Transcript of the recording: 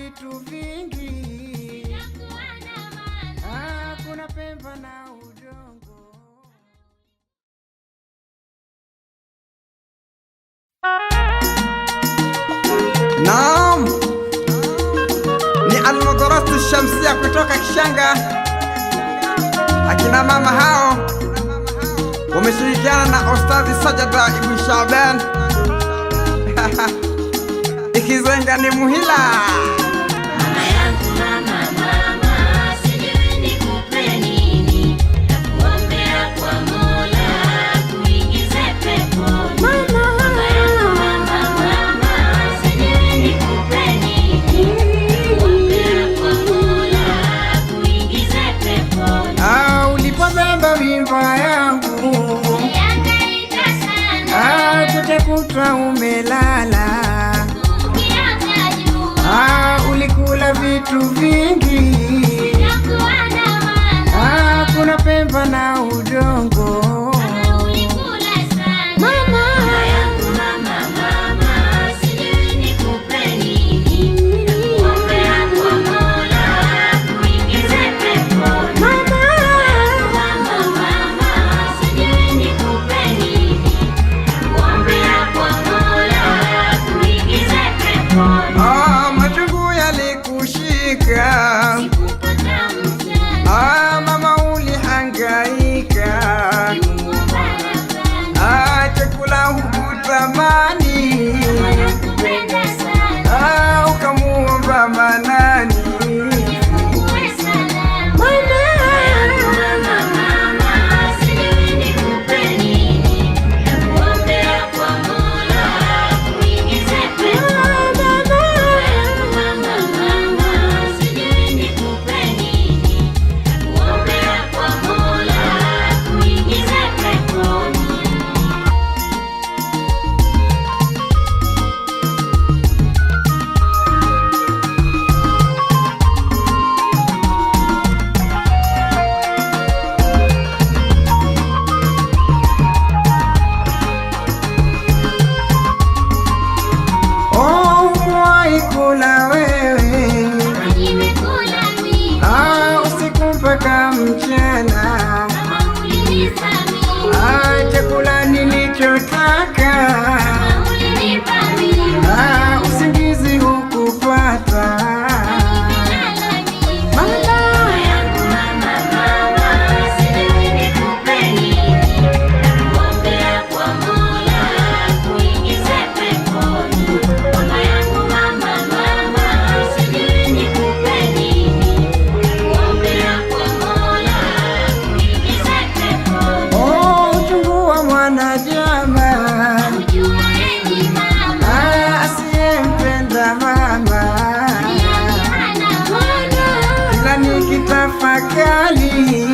vitu vingi, kuna pemba na udongo. Naam, ni Al-Madrasa Shamsia kutoka Kishanga. Akina mama hao wameshirikiana na Ustadhi Sajada Ibn Shaban. Ikizenga ni Muhila. Mama yangu mama, sijui nikupe nini, nakuombea kwa Mola kuingize peponi. Mama yangu mama, sijui nikupe nini, nakuombea kwa Mola kuingize peponi. Ulipobeba mimba yangu Nilihangaika sana, kutakuta umelala. Ulikula vitu vingi, kuna pemba na udongo. ulikula sana. Mama yangu mama, sijui nikupe nini, nakuombea kwa Mola kuingize peponi. Mama yangu mama, sijui nikupe nini, nakuombea kwa Mola kuingize peponi. Machungu yalikushika, Sikupata msaada, mama ulihangaika, chakula hukutamani, nakupenda sana, ukamuomba Manani. uwe salama. Mama yangu mama, sijui nikupe nini, nakuombea kwa Mola kuingize peponi. Mama yangu mama, sijui nikupe nini, nakuombea kwa Mola kuingize peponi. Umewahi kula wewe, Nimekula mimi, usiku mpaka mchana, kama ulinithamini, chakula nilichotaka, kama ulinipa mimi, usingizi hukupata. nimelala mimi. Mama yangu mama, sijui nikupe nini, nakuombea kwa Mola kuingize peponi. Mama yangu mama, sijui nikupe nini, nakuombea kwa Mola kuingize peponi. Uchungu wa mwanajama, Ujuaeni mama, asiyempenda mama, yani hana maana. kila nikitafakari